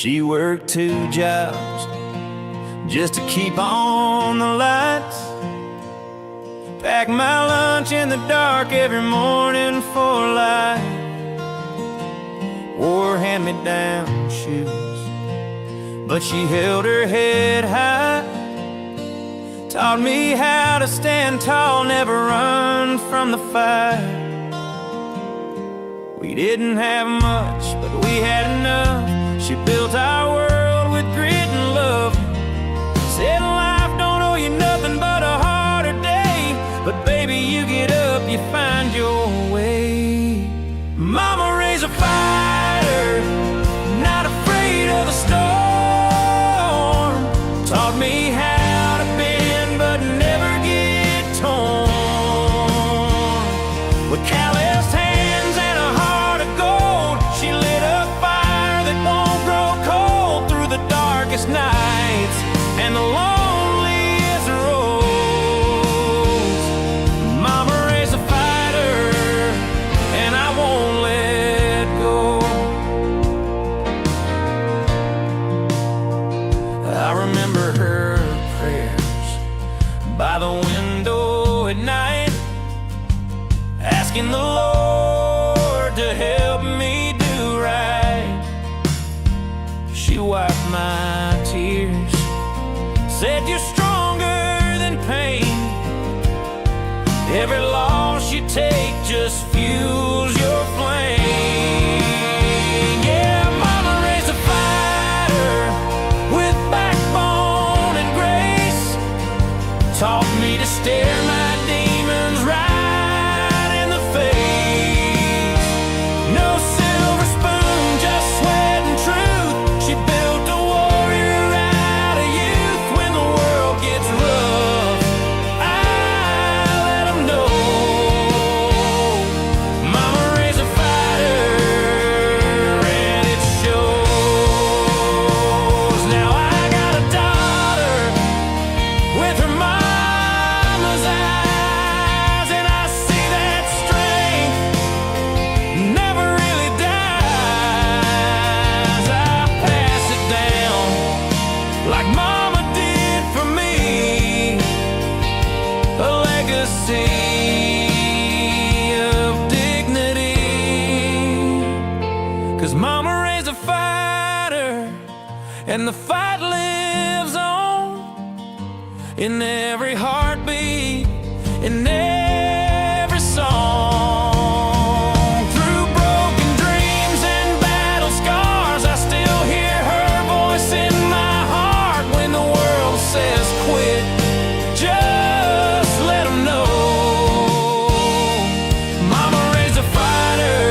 She worked 2 jobs just to keep on the lights. Pack my lunch in the dark every morning for life. Wore hand-me-down shoes, but she held her head high. Taught me how to stand tall, never run from the fire. We didn't have much, but we had enough. She built our world with grit and love. Said life don't owe you nothing but a harder day, but baby, you get up, you find your way. Mama raised a fighter, not afraid of a storm. Taught me how to bend but never get torn. With calloused hands and a heart of gold, she lit a fire that won't grow cold through the darkest nights and the loneliest roads. Mama raised a fighter, and I won't let go. I remember her prayers by the window at night, asking the Lord to help me do right. She wiped my tears, said you're stronger than pain. Every loss you take just fuels your flame. Yeah, Mama raised a fighter with backbone and grace. Taught me to stare my demons right in the face. No silver spoon, just sweat and truth. She built a warrior out of youth. When the world gets rough, I let 'em know. Mama raised a fighter, and it shows. Now I got a daughter with her mama's eyes, and I see that strength never really dies. I pass it down like Mama did for me, a legacy of dignity. 'Cause Mama raised a fighter, and the fight lives on in every heartbeat, in every song. Through broken dreams and battle scars, I still hear her voice in my heart. When the world says quit, just let 'em know. Mama raised a fighter,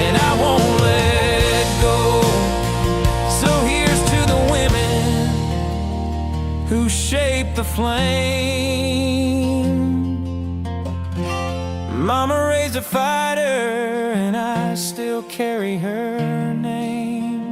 and I won't let go. So here's to the women who shaped the flame. Mama raised a fighter, and I still carry her name.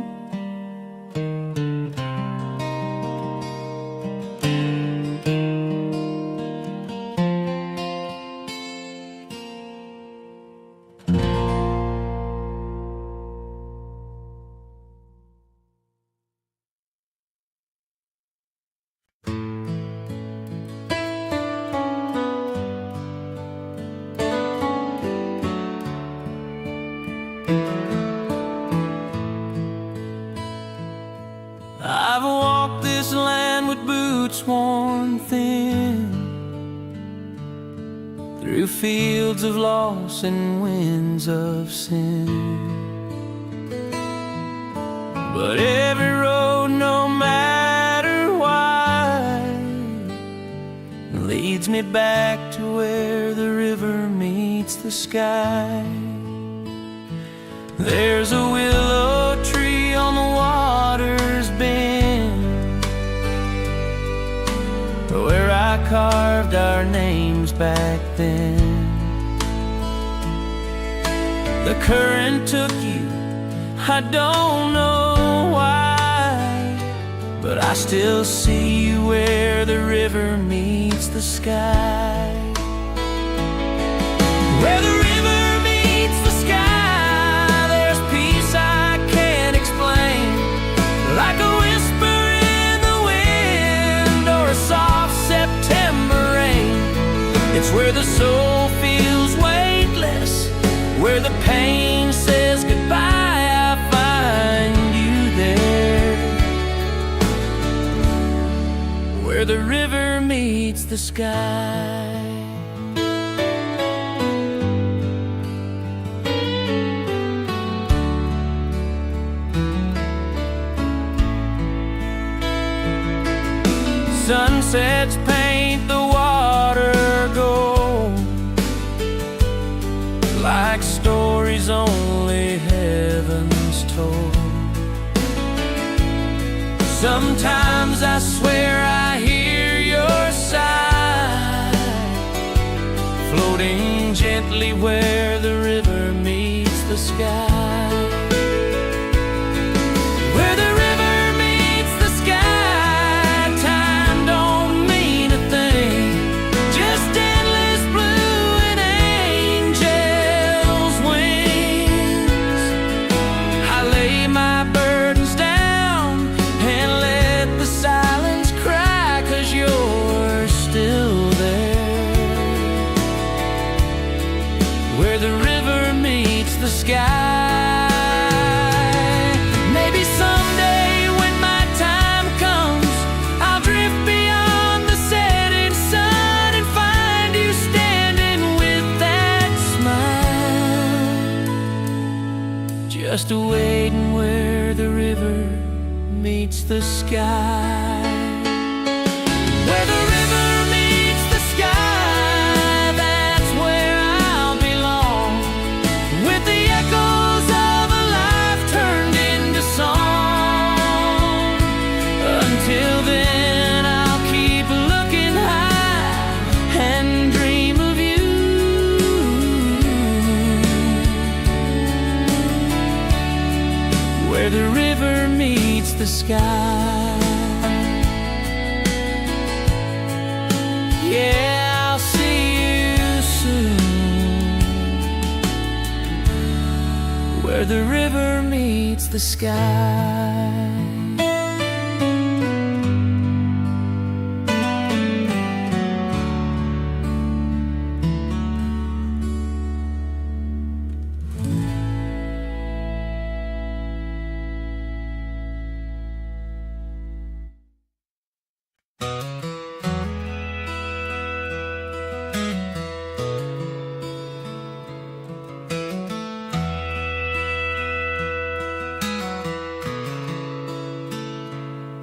I've walked this land with boots worn thin, through fields of loss and winds of sin. But every road, no matter wide, leads me back to where the river meets the sky. There's a willow tree on the water's bend, where I carved our names back then. The current took you, I don't know why, but I still see you where the river meets the sky. Where the river meets the sky, there's peace I can't explain. It's where the soul feels weightless, where the pain says goodbye. I find you there, where the river meets the sky. Sunsets paint the water gold, like stories only heaven's told. Sometimes I swear I hear your sigh, floating gently where the river meets the sky. Where the river meets the sky, time don't mean a thing, just endless blue and angels' wings. I lay my burdens down and let the silence cry, 'cause you're still there, where the river meets the sky. Just waiting where the river meets the sky. Where the river meets the sky, that's where I'll belong, with the echoes of a life turned into song. Until then I'll keep looking high and dream of you, where the river meets the sky. Yeah, I'll see you soon, where the river meets the sky.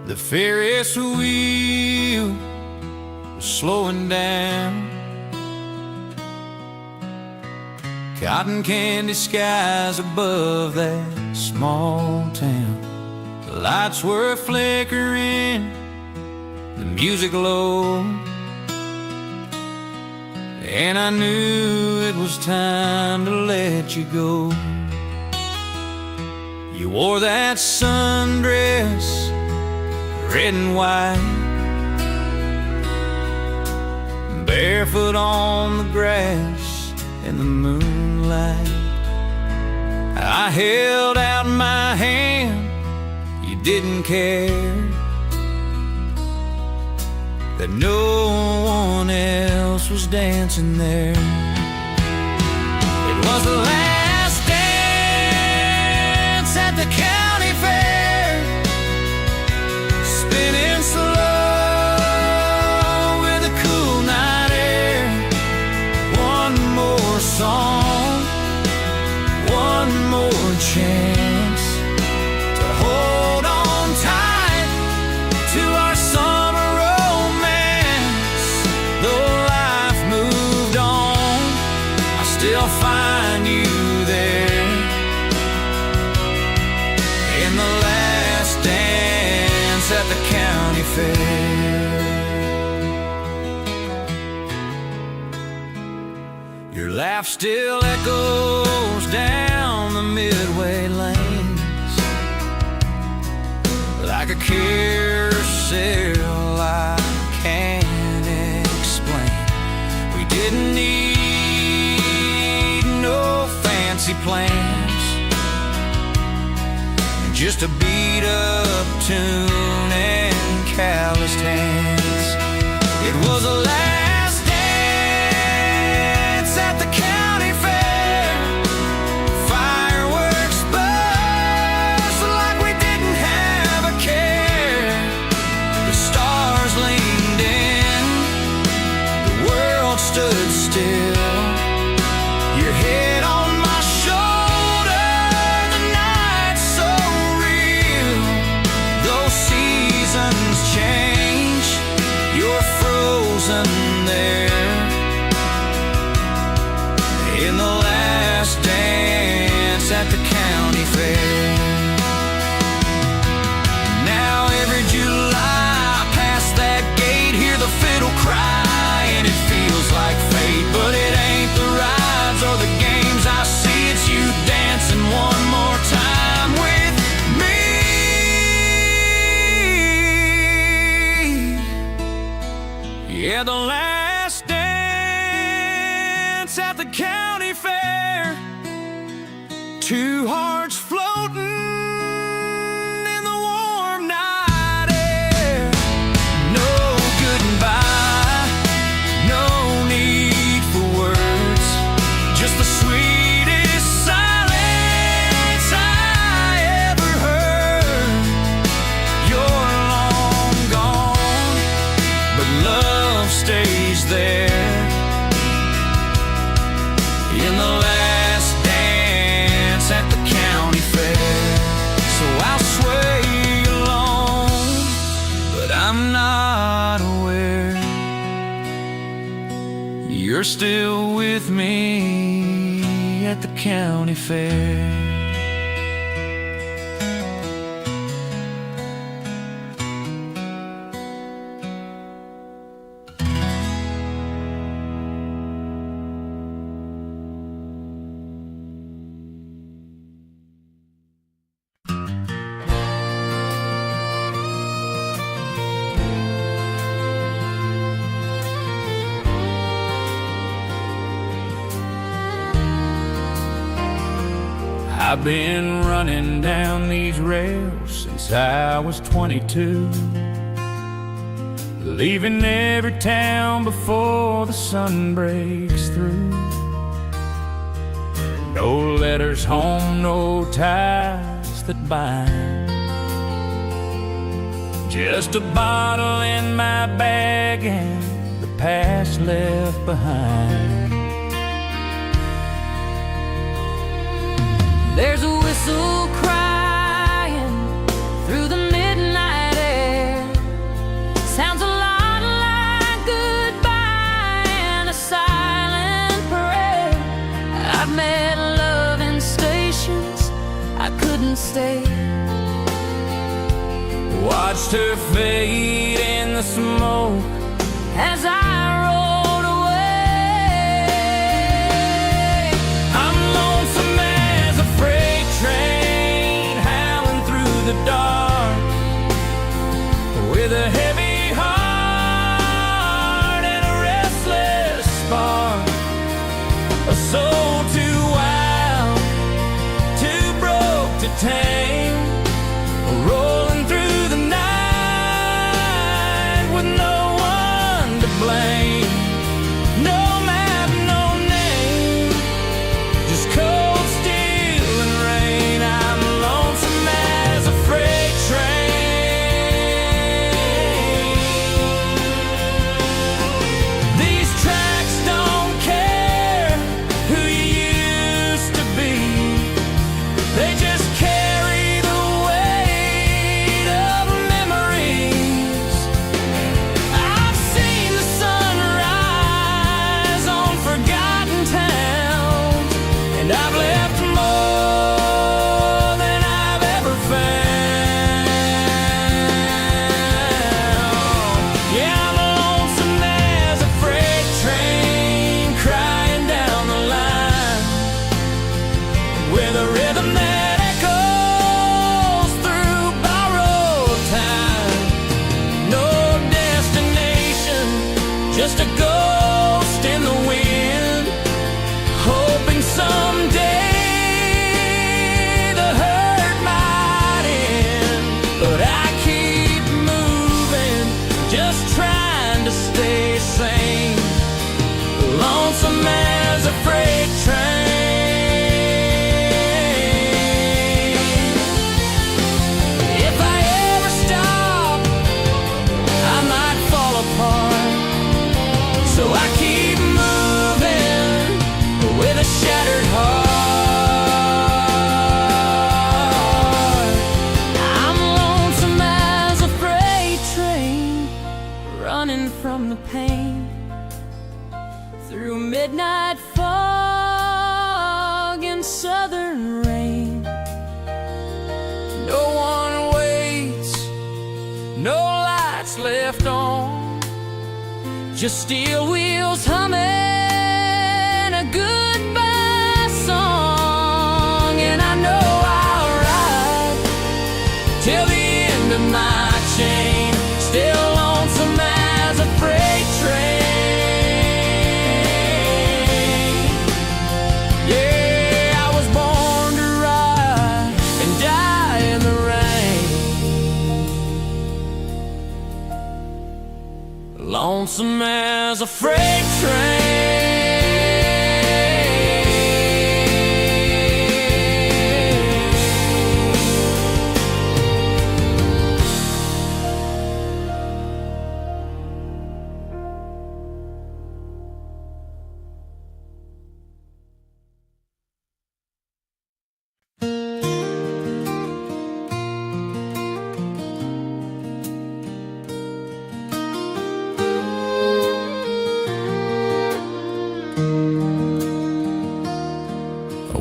The Ferris wheel was slowing down, cotton candy skies above that small town. The lights were flickering, the music low, and I knew it was time to let you go. You wore that sundress, red and white, barefoot on the grass in the moonlight. I held out my hand, you didn't care that no one else was dancing there. It was the last dance at the county fair, spinning slow with a cool night air. One more song, one more chance to hold on tight to our summer romance. Though life moved on, I still find you there in the last dance at the county fair. Your laugh still echoes down the midway lanes like a carousel I can't explain. We didn't need no fancy plans, just a beat up tune and calloused hands. It was the last dance stood still. Your head on my shoulder, the night's so real. Those seasons change, you're frozen there. In the last dance at the county fair. Now every July, past that gate, hear the fiddle cry, and it feels like fate. But it ain't the rides or the games I see, it's you dancing one more time with me. Yeah, the last dance at the county fair. Two hearts floating in the warm night air. No goodbye, no need for words, just the sweetest silence I ever heard. You're long gone, but love stays there. In the last dance at the county fair. So I'll sway along, but I'm not aware you're still with me at the county fair. I've been running down these rails since I was 22, leaving every town before the sun breaks through. No letters home, no ties that bind, just a bottle in my bag and the past left behind. There's a whistle crying through the midnight air. Sounds a lot like goodbye and a silent prayer. I've met love in stations I couldn't stay. Watched her fade in the smoke As I rolled away, I'm lonesome as a freight train howling through the dark, with a heavy heart and a restless spark. A soul too wild, too broke to tame, rolling through the night with no one to blame. through midnight fog and southern rain. No one waits, no lights left on, just steel wheels humming a goodbye song. And I know I'll ride till the end of my chain, still lonesome as a freight train. Yeah, I was born to ride and die in the rain, lonesome as a freight train.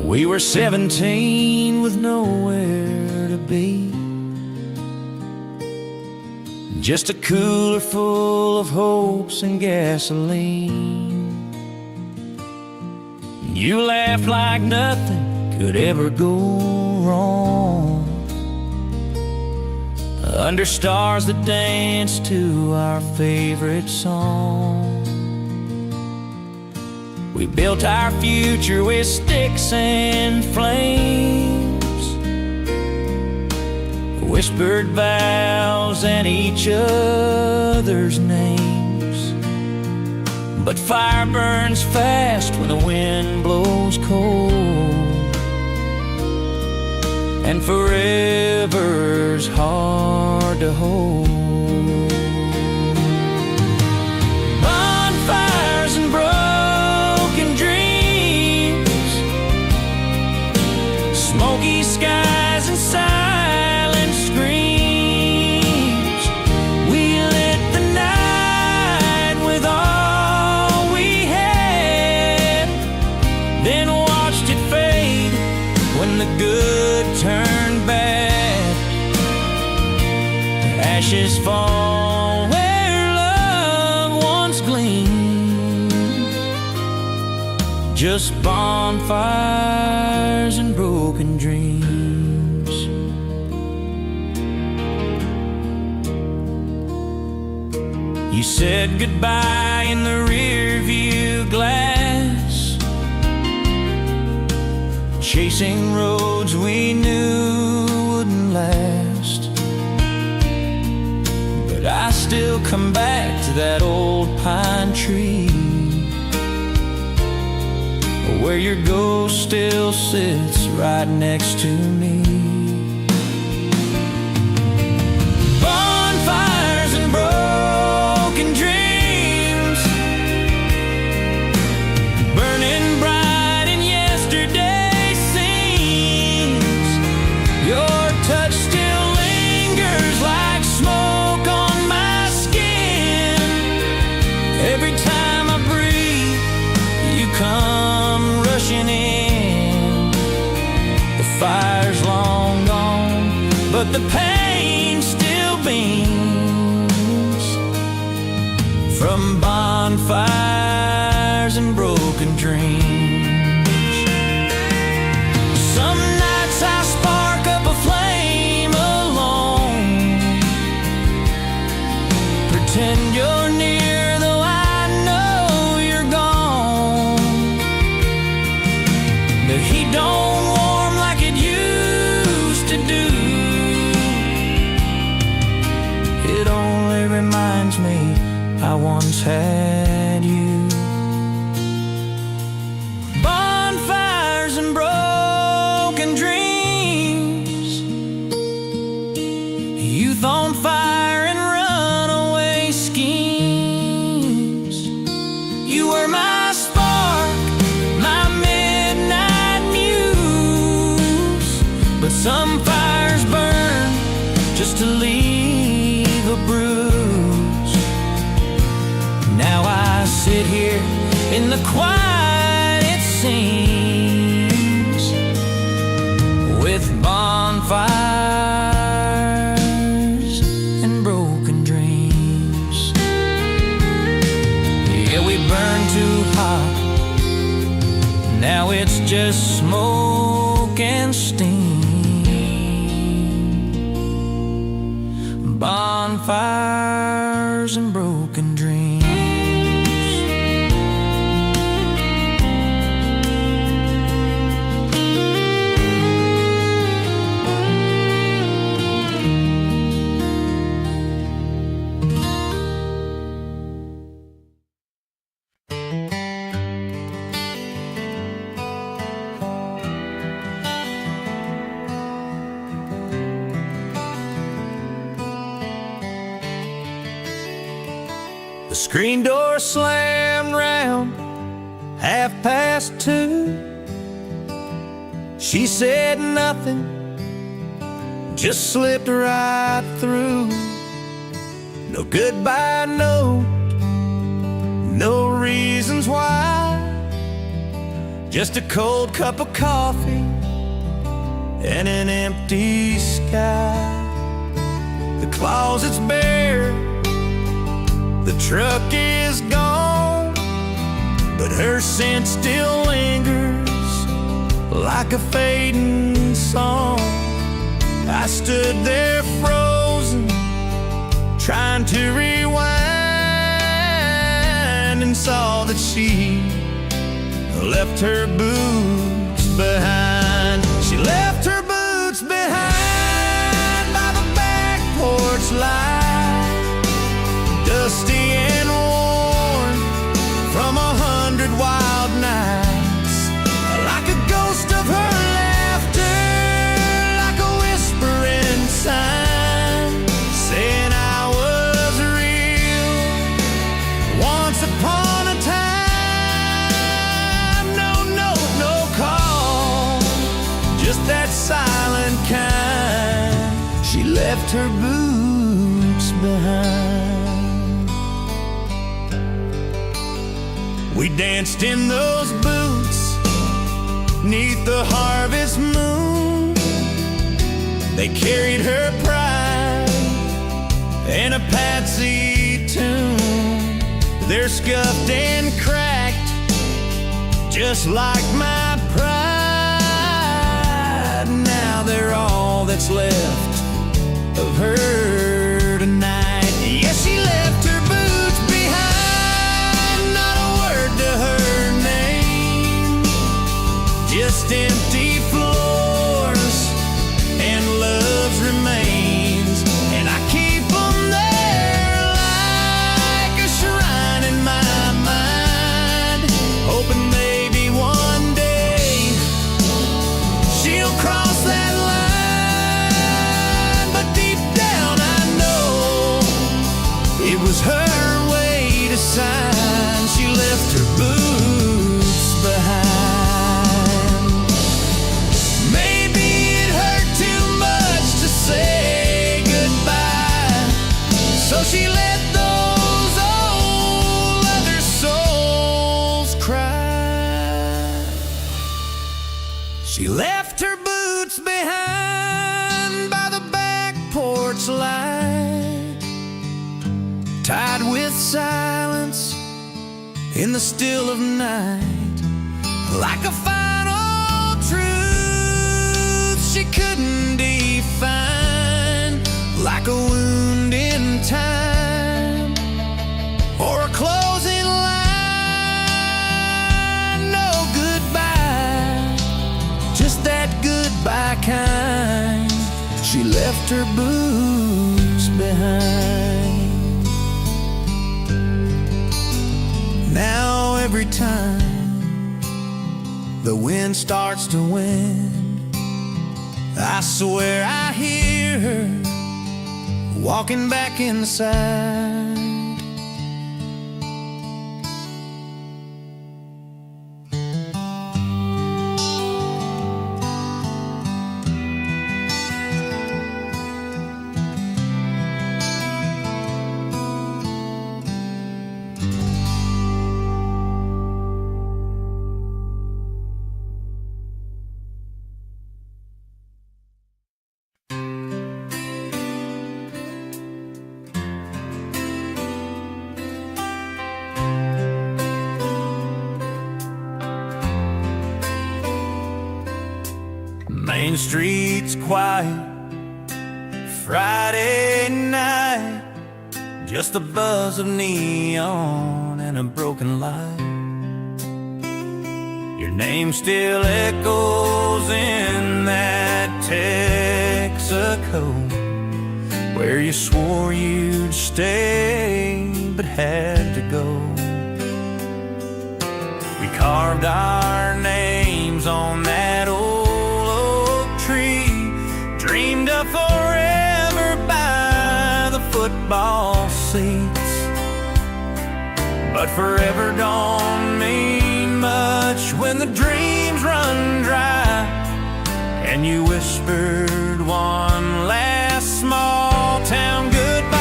We were 17 with nowhere to be, just a cooler full of hopes and gasoline. You laughed like nothing could ever go wrong, under stars that danced to our favorite song. We built our future with sticks and flames, whispered vows and each other's names. But fire burns fast when the wind blows cold, and forever's hard to hold. Bonfires and broken dreams, smoky skies and silent screams. We lit the night with all we had, then watched it fade when the good turned bad. Ashes fall where love once gleamed, just bonfires and broken dreams. You said goodbye in the rearview glass, chasing roads we knew wouldn't last. But I still come back to that old pine tree, where your ghost still sits right next to me. Bonfires and broken dreams, burning bright in yesterday's scenes. Your touch still lingers like smoke on my skin. Every time I breathe, you come rushing in. The fire's long gone, but the pain still beams from bonfires and broken dreams. Some nights I spark up a flame alone, pretend you're near though I know you're gone. The heat don't warm like it used to do, it only reminds me I once had you. Bonfires and broken dreams, youth on fire and runaway schemes. You were my spark, my midnight muse, but some fires burn just to leave a bruise. Now I sit here in in the quiet it sings, with bonfires and broken dreams. Yeah, we burned too hot, now it's just smoke and steam. Bonfires and broken dreams. The screen door slammed round 2:30. She said nothing, just slipped right through. No goodbye note, no reasons why, just a cold cup of coffee and an empty sky. The closet's bare, the truck is gone, but her scent still lingers like a fading song. I stood there frozen, trying to rewind, and saw that she left her boots behind. She left her boots behind by the back porch light, dusty and worn from 100 wild nights, like a ghost of her laughter, like a whispering sign, saying I was real once upon a time. No note, no call, just that silent kind. She left her boots behind. We danced in those boots 'neath the harvest moon. They carried her pride and a Patsy tune. They're scuffed and cracked, just like my pride. Now they're all that's left of her tonight. Yes, she left her boots behind, not a word to her name, just empty floors and love's remains. And I keep them there like a shrine in my mind, hoping maybe one day she'll cross that line. But deep down I know it was her way to sign. She left her boots behind. Maybe it hurt too much to say goodbye, so she let those old leather soles cry. She left her boots behind by the back porch light, tied with silence in the still of night, like a final truth she couldn't define, like a wound in time or a closing line. No goodbye, just that goodbye kind. She left her boots behind. Now every time the wind starts to wind, I swear I hear her walking back inside. Main Street's quiet, Friday night, just the buzz of neon and a broken light. Your name still echoes in that Texaco, where you swore you'd stay but had to go. We carved our names on that old oak tree, dreamed of forever by the football seats. But forever don't mean much when the dreams run dry, and you whispered one last small town goodbye.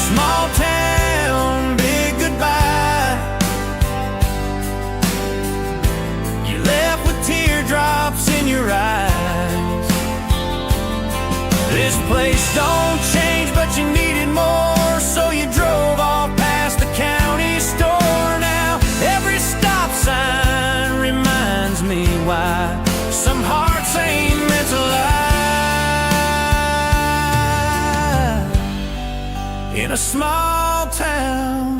Small town, big goodbye. You left with teardrops in your eyes. This place don't change, but you needed more, so you drove off past the county store. Now every stop sign reminds me why some hearts ain't meant to lie. In a small town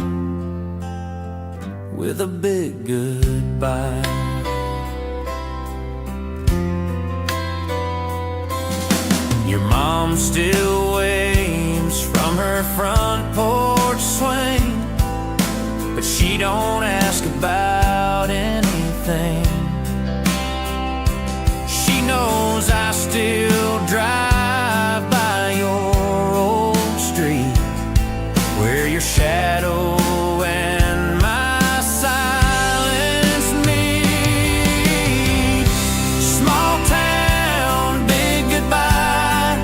with a big goodbye. Your mom still waves from her front porch swing, but she don't ask about anything. She knows I still drive by your old street, where your shadow and my silence meet. Small town, big goodbye,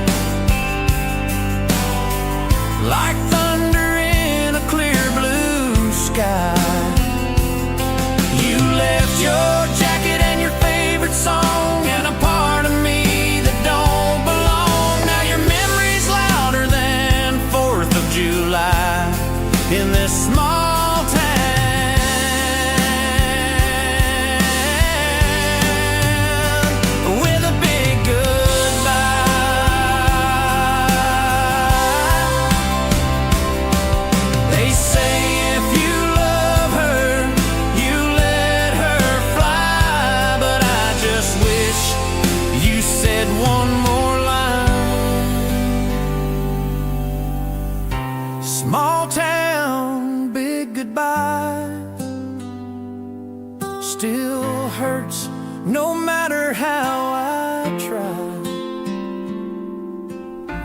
like thunder in a clear blue sky. You left your jacket and your favorite song and a part of me that don't belong. Now your memory's louder than 4th of July in this small town with a big goodbye. They say if you love her, you let her fly, but I just wish you said one more line. Small town, big goodbye, still hurts no matter how I try.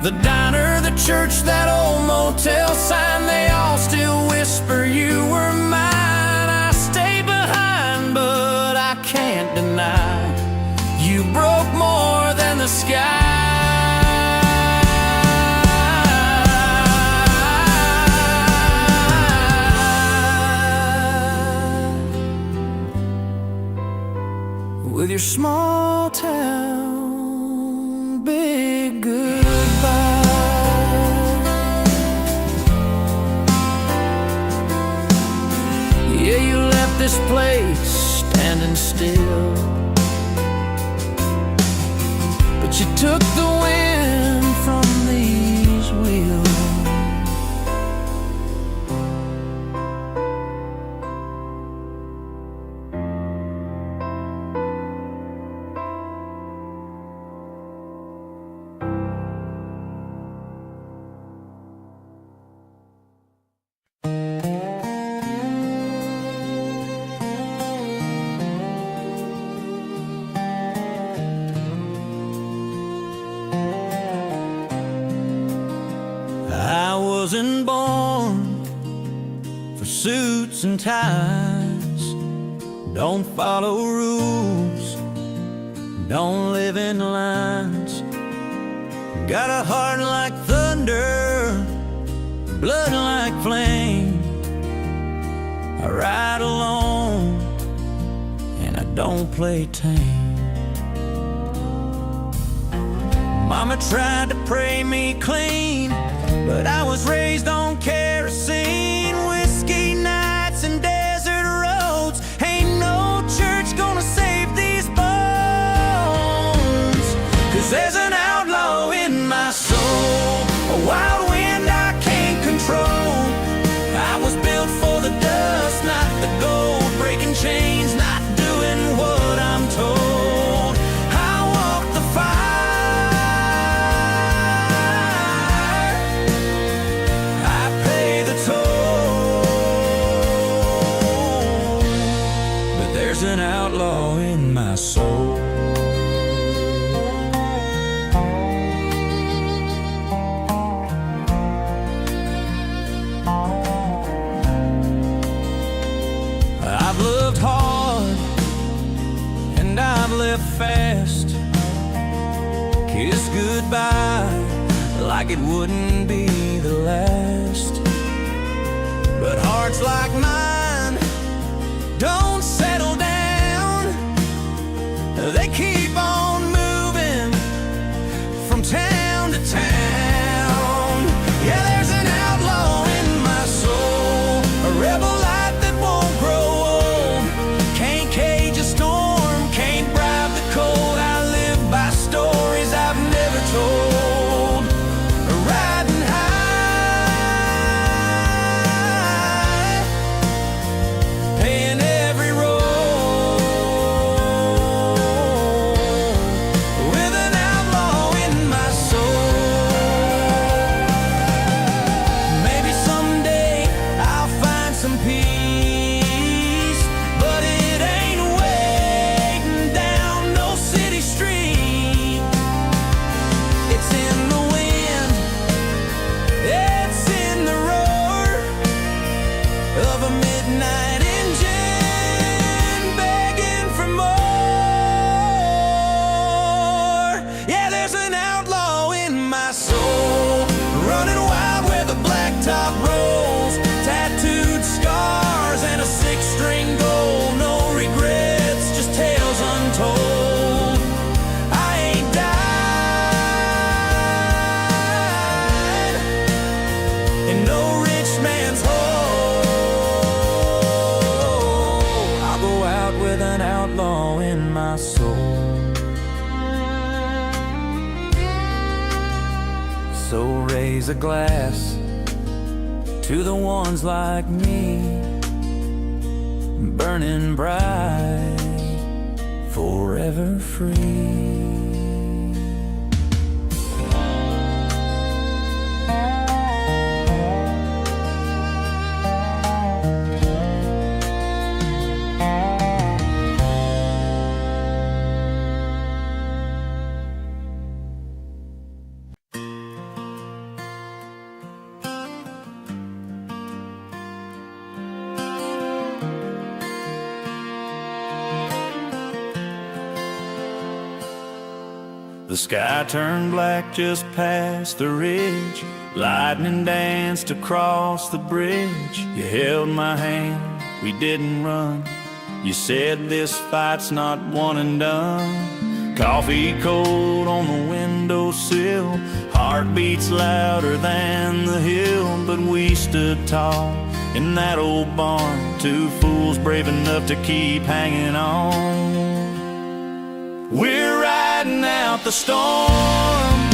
The diner, the church, that old motel sign, they all still whisper you were mine. I stay behind, but I can't deny you broke more than the sky. With your small town, big goodbye. Yeah, you left this place standing still, but you took the wind from these wheels. I wasn't born for suits and ties. Don't follow rules, don't live in lines. Got a heart like thunder, blood like flame. I ride alone and I don't play tame. Mama tried to pray me clean, but I was raised on kerosene, whiskey nights and desert roads. Ain't no church gonna save these bones. There's an outlaw in my soul. I've loved hard and I've left fast, kissed goodbye like it wouldn't be the last. But hearts like mine don't settle down, they keep on moving from town to town. Yeah, there's an outlaw in my soul, a rebel light that won't grow old. Can't cage a storm, can't bribe the cold. I live by stories I've never told, riding high, paying every roll, with an outlaw in my soul. Maybe someday I'll find some peace, but it ain't waiting down no city street. It's in the wind, it's in the roar of a midnight engine begging for more. Yeah, there's an outlaw in my soul, running wild where the blacktop rolls, tattooed scars and a six-string goal. No regrets, just tales untold. I ain't died in no rich man's hole. I'll go out with an outlaw in my soul. So raise a glass to the ones like me, burning bright, forever free. The sky turned black just past the ridge. Lightning danced across the bridge. You held my hand, we didn't run. You said this fight's not one and done. Coffee cold on the windowsill, heartbeats louder than the hill. But we stood tall in that old barn, two fools brave enough to keep hanging on. We're riding out the storm,